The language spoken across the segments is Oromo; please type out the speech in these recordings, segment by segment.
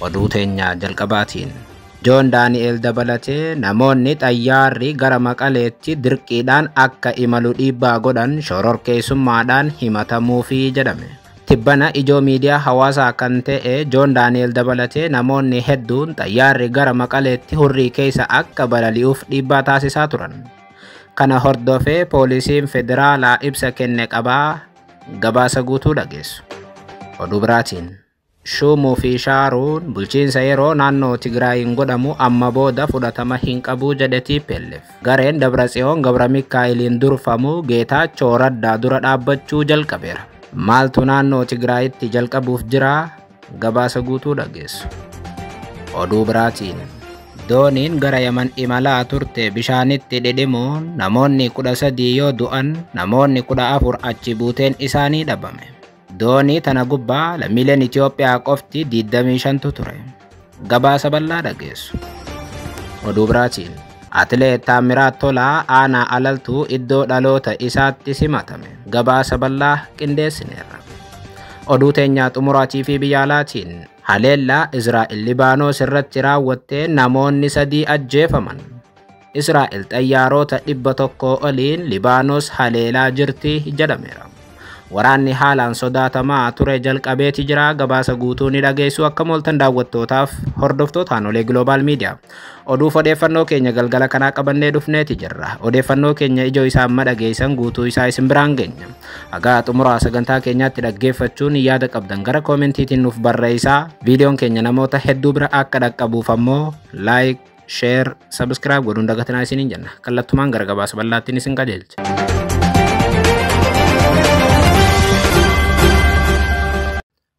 oduu teenya jalqabaatiin. Joon Daani'el dabalatee namoonni xayyaarri gara Maqaleetti dirqiidhaan akka imalu dhiibbaa godhan shororkeessummaadhaan himatamuufi jedhame. Tibbana ijoo miidiyaa hawaasaa kan ta'e Joon Daani'el dabalatee namoonni hedduun xayyaarri gara Maqaleetti hurrii keessa akka balali'uuf dhiibbaa taasisaa turan. Kana hordofee poolisiin federaalaa ibsa kenne qabaa gabaasa guutuu dhageessu. Oduu biraatiin. Shumuu fi Shaaruun bulchiinsa yeroo naannoo Tigraayin godhamu amma booda fudhatama hin qabu jedhe TPLF. Gareen Dabratsiyoon Gabra Mikaa'eliin durfamu Geetaachoo Raddaa dura dhaabbachuu jalqabeera. Maaltu naannoo Tigraayitti jalqabuuf jira? Gabaasa guutuu dhageessu. Oduu biraatiin. Dooniin gara Yaman imalaa turte bishaanitti dhidhimuun namoonni 13 yoo du'an namoonni 14 achi buuteen isaanii dhabame. Doonii tana gubbaa lammiileen Itoophiyaa qofti 25tu ture. Gabaasa bal'aa dhageessu. Oduu biraatiin. Atileet Taamiraat Tolaa aanaa alaltuu iddoo dhaloota isaatti simatame. Gabaasa bal'aa qindeessineerra. Oduu teenyaa xumuraatii fi biyya alaatiin. Haleellaa Israa'el Libaanos irratti raawwattee namoonni 3 ajjeefaman. Israa'el xayyaarota 100 oliin Libaanos haleelaa jirti jedhameera. Waraanni haalaan sodaatamaa ture jalqabeeti jira. Gabaasa guutuu ni dhageessu akka mooltan daawwattootaaf hordoftootaan olee Global Media. Oduuf odeeffannoo keenya galgala kanaa qabannee dhufneeti jirra. Odeeffannoo keenya ijoo isaa amma dhageessan guutuu isaa isin biraan geenya. Hagaa xumuraa sagantaa keenyaatti dhaggeeffachuun yaada qabdan gara koomentiitiin nuuf barreessaa. Viidiyoon keenya namoota hedduu bira akka dhaqqabuuf ammoo like, share, subscribe godhuun dagatinaa isiniin jenna. Kallattumaan gara gabaasa bal'aattiin isin qajeelcha.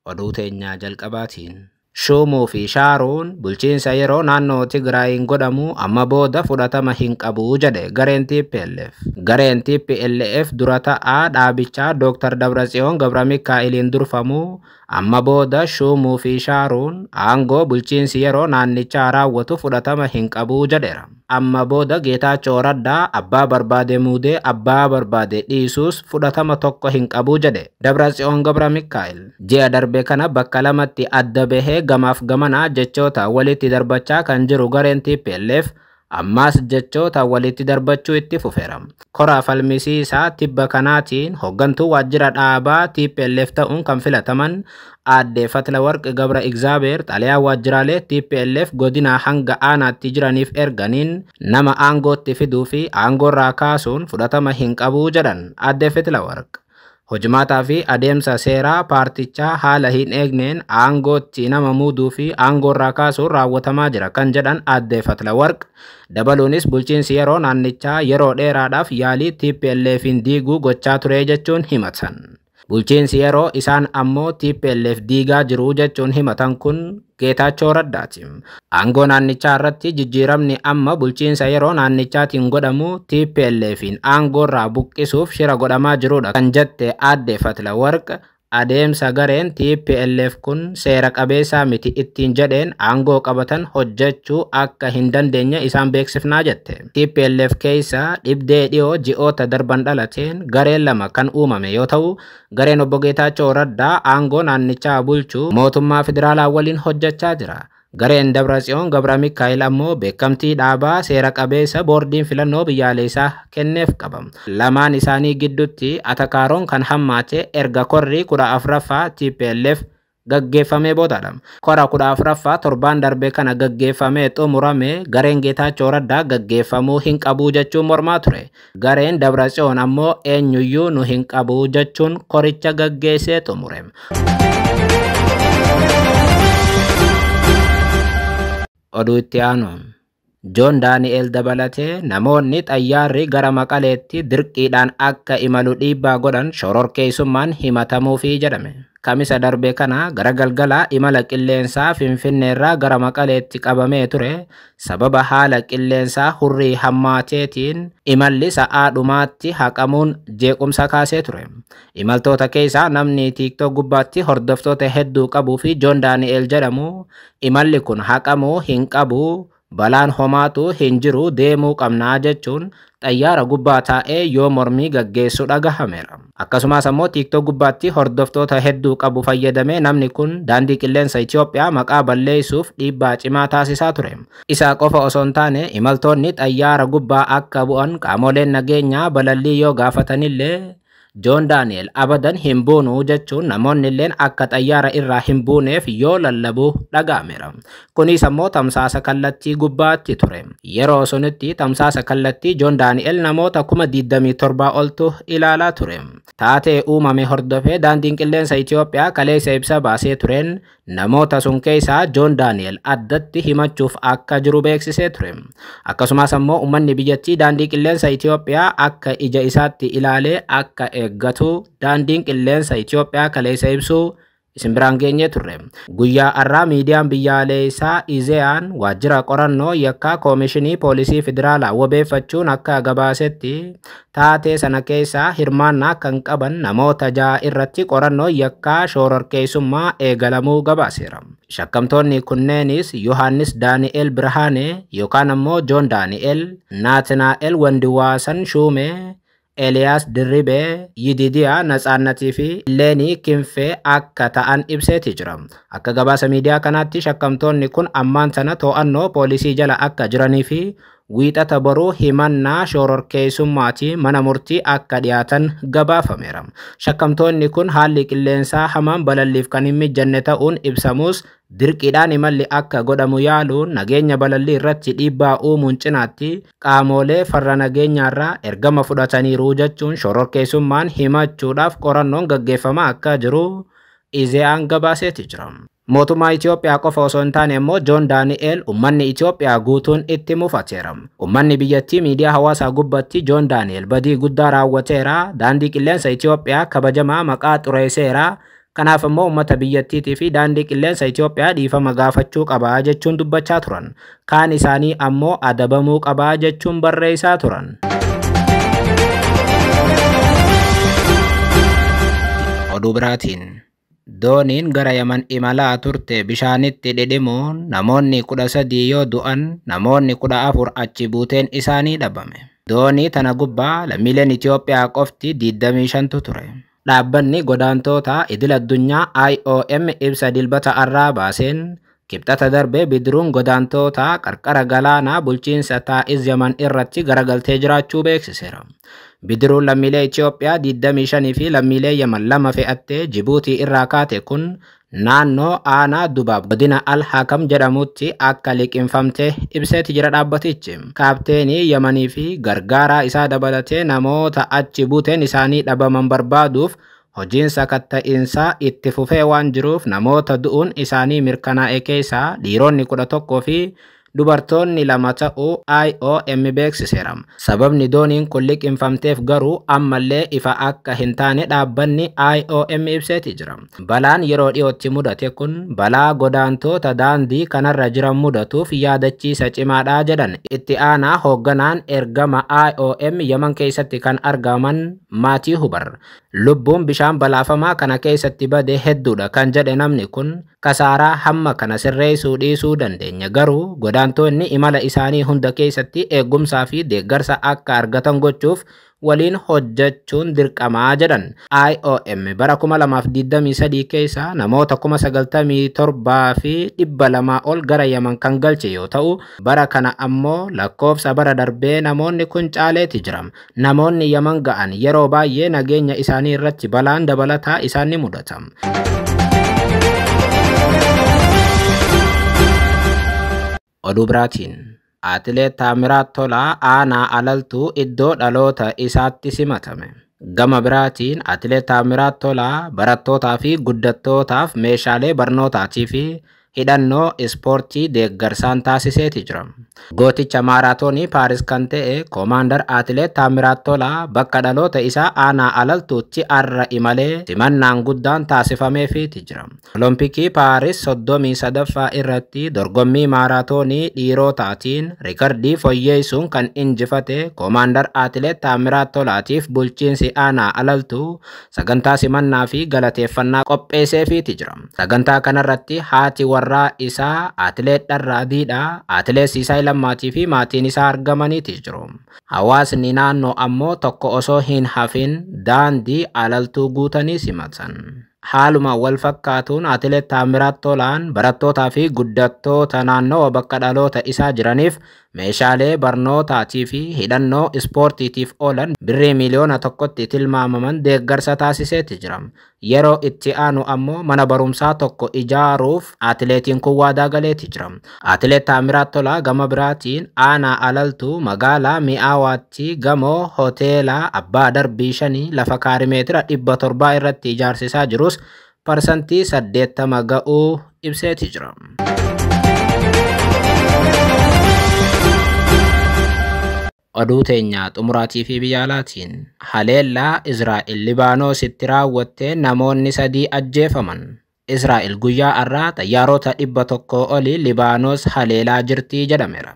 Oduu teenyaa jalqabaatiin. Shumuu fi Shaaruun bulchiinsa yeroo naannoo Tigraayin godhamu amma booda fudhatama hin qabu jedhe gareen TPLF. Gareen TPLF dura ta'aa dhaabichaa Dr. Dabratsiyoon Gabra Mikaa'eliin durfamu amma booda Shumuu fi Shaaruun aangoo bulchiinsi yeroo naannichaa raawwatu fudhatama hin qabu jedheera. Amma booda Geetaachoo Raddaa abbaa barbaade muudee abbaa barbaade dhiisuus fudhatama tokko hin qabu jedhe Dabratsiyoon Gabra Mikaa'el. Ji'a darbe kana bakka lamatti adda bahee gamaaf gamanaa jechoota walitti darbachaa kan jiru gareen TPLF ammaas jechoota walitti darbachuu itti fufeera. Koraa falmisiisaa tibba kanaatiin hoggantuu waajjira dhaabaa TPLF ta'uun kan filataman aadde Fatlawarq Gabra Igzaabeer xalayaa waajjiraalee TPLF godina hanga aanaatti jiraniif erganiin nama aangootti fiduu fi aangoorraa kaasuun fudhatama hin qabu jedhan aadde Fatlawarq. Hojimaataa fi adeemsa seeraa paartichaa haala hin eegneen aangootti nama muuduu fi aangoorraa kaasuun raawwatamaa jira kan jedhan aadde Fatlawarq. Dabaluunis bulchiinsi yeroo naannichaa yeroo dheeraadhaaf yaalii TPLFin diiguu gochaa ture jechuun himatan. Bulchiinsi yeroo isaan ammoo TPLF diigaa jiru jechuun himatan kun Geetaachoo Raddaati. Aangoo naannichaa irratti jijjiiramni amma bulchiinsa yeroo naannichaatiin godhamu TPLFin aangoorraa buqqisuuf shira godhamaa jirudha kan jette aadde Fatlawarq. Adeemsa gareen TPLF kun seera qabeessaa miti ittiin jedheen aangoo qabatan hojjechuu akka hin dandeenye isaan beeksifnaa jette. TPLF keessa dhibdee dhiyoo ji'oota darban dhalateen gareen lama kan uumame yoo ta'u, gareen obbo Geetaachoo Raddaa aangoo naannichaa bulchuu mootummaa federaalaa waliin hojjechaa jira. Gareen Dabratsiyoon Gabra Mikaa'el ammoo beekamtii dhaabaa seera qabeessa boordiin filannoo biyyaalessaa kenneef qaba. Lamaan isaanii gidduutti atakaaroon kan hammaate erga korri 14ffaa TPLF gaggeeffamee boodadha. Kora 14ffaa torbaan darbe kana gaggeeffamee xumurame gareen Geetaachoo Raddaa gaggeeffamuu hin qabu jechuun mormaa ture. Gareen Dabratsiyoon ammoo eenyuyyuu nu hin qabu jechuun koricha gaggeessee xumure. Oduu itti aanu. Joon Daani'el dabalatee namoonni xayyaarri gara Maqaleetti dirqiidhaan akka imalu dhiibbaa godhan shororkeessummaan himatamuufi jedhame. Kamisa darbe kana gara galgalaa imala qilleensaa Finfinneerraa gara Maqaleetti qabamee ture. Sababa haala qilleensaa hurrii hammaateetiin imalli sa'aadhumaatti haqamuun jeequmsa kaasee ture. Imaltoota keessaa namni TikTok gubbaatti hordoftoota hedduu qabuu fi Joon Daani'el jedhamu imalli kun haqamuu hin qabu. balaan homaatu hin jiru deemuu qabnaa jechuun xayyaara gubbaa taa'ee yoo mormii gaggeessu dhagahameera. Akkasumas ammoo TikTok gubbaatti hordoftoota hedduu qabu fayyadamee namni kun daandii qilleensa Itoophiyaa maqaa balleessuuf dhiibbaa cimaa taasisaa ture. Isaa qofa osoo hin taane imaltoonni xayyaara gubbaa akka bu'an qaamoleen nageenyaa balallii yoo gaafatanillee John Daniel abadan hin buunu jechuun namoonni illeen akka xayyaara irraa hin buuneef yoo lallabu dhagahameera. Kunis ammoo tamsaasa kallattii gubbaatti ture. Yeroo sunitti tamsaasa kallattii John Daniel namoota 27,000 oltu ilaalaa ture. Taatee uumame hordofee daandiin qilleensa Itoophiyaa kaleessa ibsa baasee tureen namoota sun keessaa John Daniel addatti himachuuf akka jiru beeksisee ture. Akkasumas ammoo uummanni biyyattii daandii qilleensa Itoophiyaa akka ija isaatti ilaalee akka eeggatu daandiin qilleensa Itoophiyaa kaleessa ibsu isin biraan geenye turre. Guyyaa har'aa miidiyaan biyyaalessaa Izeyaan waajjira qorannoo yakkaa koomishinii poolisii federaalaa wabeeffachuun akka gabaasetti taatee sana keessaa hirmaannaa kan qaban namoota 6 irratti qorannoo yakkaa shororkeessummaa eegalamuu gabaaseera. Shakkamtoonni kunneenis Yohaannis Daani'el Birhaane yookaan ammoo John Daniel, Naatinaa'el Wandiwaasan Shuumee, Eliyaas Dirribee, Yididiyaa Natsaannatii fi Leenii Kinfee akka ta'an ibseeti jira. Akka gabaasa miidiyaa kanaatti shakkamtoonni kun ammaan sana to'annoo poolisii jala akka jiranii fi wiixata boruu himannaa shororkeessummaatii mana murtii akka dhiyaatan gabaafameera. Shakkamtoonni kun haalli qilleensaa hamaan balalliif kan hin mijanne ta'uun ibsamus dirqiidhaan imalli akka godhamu yaaluun nageenya balallii irratti dhiibbaa uumuun cinaatti qaamolee farra nageenyaarraa ergama fudhataniiru jechuun shororkeessummaan himachuudhaaf qorannoon gaggeeffamaa akka jiru Izeyaan gabaaseeti jira. Mootummaa Itoophiyaa qofa osoo hin taane immoo John Daniel uummanni Itoophiyaa guutuun itti mufateera. Uummanni biyyattii miidiyaa hawaasaa gubbatti John Daniel badii guddaa raawwateera, daandii qilleensa Itoophiyaa kabajamaa maqaa xureesseera. Kanaaf immoo uummata biyyattiitii fi daandii qilleensa Itoophiyaa dhiifama gaafachuu qabaa jechuun dubbachaa turan. Kaan isaanii ammoo adabamuu qabaa jechuun barreessaa turan. Oduu biraatiin dooniin gara Yaman imalaa turte bishaanitti dhidhimuun namoonni 13 yoo du'an namoonni 14 achi buuteen isaanii dhabame. Doonii tana gubbaa lammiileen Itoophiyaa qofti 25tu ture. Dhaabbanni godaantoota idil addunyaa IOM ibsa dilbata har'aa baaseen kibxata darbe bidiruun godaantoota qarqara galaanaa bulchiinsa Taa'iz Yaman irratti garagaltee jiraachuu beeksiseera. Bidiruun lammiilee Itoophiyaa 25 fi lammiilee Yaman 2 fe'attee Jibuutii irraa kaate kun naannoo aanaa Dubaab godina Al-Hakam jedhamutti akka liqinfamte ibseeti jira dhaabbatichi. Kaapteenii Yamanii fi gargaaraa isaa dabalatee namoota achi buuteen isaanii dhabaman barbaaduuf hojiin sakatta'iinsaa itti fufee waan jiruuf namoota du'uun isaanii mirkanaa'e keessaa dhiironni 11 fi dubartoonni 2 ta'uu IOM beeksiseera. Sababni dooniin kun liqinfamteef garuu ammallee ifa akka hin taane dhaabbanni IOM ibseeti jira. Balaan yeroo dhiyootti mudate kun balaa godaantoota daandii kanarra jiran mudatuuf yaadachiisa cimaadhaa jedhan itti aanaa hoogganaan ergama IOM Yaman keessatti kan argaman Maatii Hubar. Lubbuun bishaan balaafamaa kana keessatti bade hedduudha kan jedhe namni kun kasaaraa hamma kana sirreessuu dhiisuu dandeenya garuu godaantoonni imala isaanii hunda keessatti eegumsaa fi deeggarsa akka argatan gochuuf waliin hojjechuun dirqamaa jedhan. IOM bara 2023 keessa namoota 97,200 fi 200 ol gara Yaman kan galche yoo ta'u bara kana ammoo lakkoofsa bara darbee namoonni kun caaleeti jira. Namoonni Yaman ga'an yeroo baay'ee nageenya isaanii irratti balaan dabalataa isaan ni mudata. Oduu biraatiin Atileet Taamiraat Tolaa aanaa alaltuu iddoo dhaloota isaatti simatame. Gama biraatiin Atileet Taamiraat Tolaa barattootaa fi guddattootaaf meeshaalee barnootaatii fi hidhannoo ispoortii deeggarsaan taasiseeti jira. Gooticha maaraatoonii Paaris kan ta'e Koomaandar Atileet Taamiraat Tolaa bakka dhaloota isaa aanaa alaltuutti har'a imalee simannaan guddaan taasifameefiiti jira. Olompikii Paaris 33ffaa irratti dorgommii maaraatoonii dhiirotaatiin riikardii fooyyeessuun kan injifate Koomaandar Atileet Taamiraat Tolaatiif bulchiinsi aanaa alaltuu sagantaa simannaa fi galateeffannaa qopheesseefiiti jira. Sagantaa kanarratti haati warraa isaa atileet Dharraadiidha. Atileet Siisay Lammaatii fi maatiin isaa argamaniiti jiru. Hawaasni naannoo ammoo tokko osoo hin hafin daandii alaltuu guutanii simatan. Haaluma wal fakkaatuun atileet Taamiraat Tolaan barattootaa fi guddattoota naannoo bakka dhaloota isaa jiraniif meeshaalee barnootaatii fi hidhannoo ispoortiitiif oolan birrii miliyoona tokkotti tilmaamaman deeggarsa taasiseeti jira. Yeroo itti aanu ammoo mana barumsaa tokko ijaaruuf atileetiin kun waadaa galeeti jira. Atileet Taamiraat Tolaa gama biraatiin aanaa alaltuu magaalaa mi'aawaatti gamoo hoteelaa abbaa darbii 5 lafa kaarimeetira 700 irratti ijaarsisaa jirus parsantii 80 ga'uu ibseeti jira. Oduu teenya xumuraatii fi biyya alaatiin haleellaa Israa'el Libaanoositti raawwattee namoonni 3 ajjeefaman. Israa'el guyyaa har'aa xayyaarota 100 olii Libaanos haleelaa jirti jedhameera.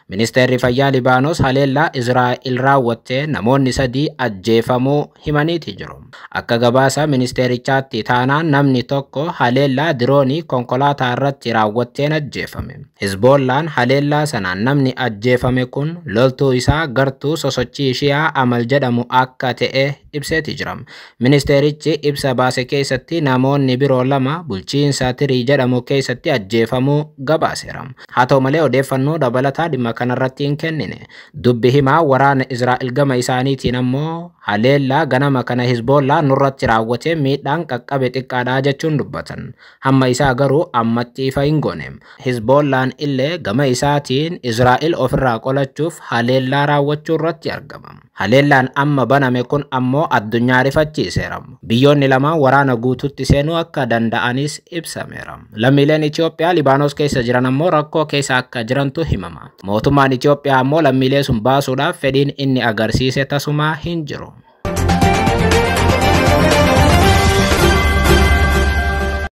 Ministeerri fayyaa Libaanos haleellaa Israa'el raawwattee namoonni 3 ajjeefamuu himaniiti jiru. Akka gabaasa ministeerichaatti taanaan namni tokko haleellaa diroonii konkolaataa irratti raawwatteen ajjeefame. Hizboollaan haleellaa sanaan namni ajjeefame kun loltuu isaa gartuu sosochii Shiyaa Amal jedhamu akka ta'e ibseeti jira. Ministeerichi ibsa baase keessatti namoonni biroo 2 bulchiinsa Tirii jedhamu keessatti ajjeefamuu gabaaseera. Haa ta'u malee odeeffannoo dabalataa dhimma kanarratti hin kennine. Dubbi himaa waraana Israa'el gama isaaniitiin ammoo haleellaa ganama kana Hizboollaan nurratti raawwatee miidhaan qaqqabe xiqqaadhaa jechuun dubbatan. Hamma isaa garuu ammatti ifa hin goone. Hizboollaan illee gama isaatiin Israa'el ofirraa qolachuuf haleellaa raawwachuu irratti argama. Haleellaan amma baname kun ammoo addunyaa rifachiiseera. Biyyoonni lamaan waraana guututti seenuu akka danda'anis ibsameera. Lammiileen Itoophiyaa Libaanos keessa jiran ammoo rakkoo keessa akka jirantu himama. Mootummaan Itoophiyaa ammoo lammiilee sun baasuudhaaf fedhiin inni agarsiise tasumaa hin jiru.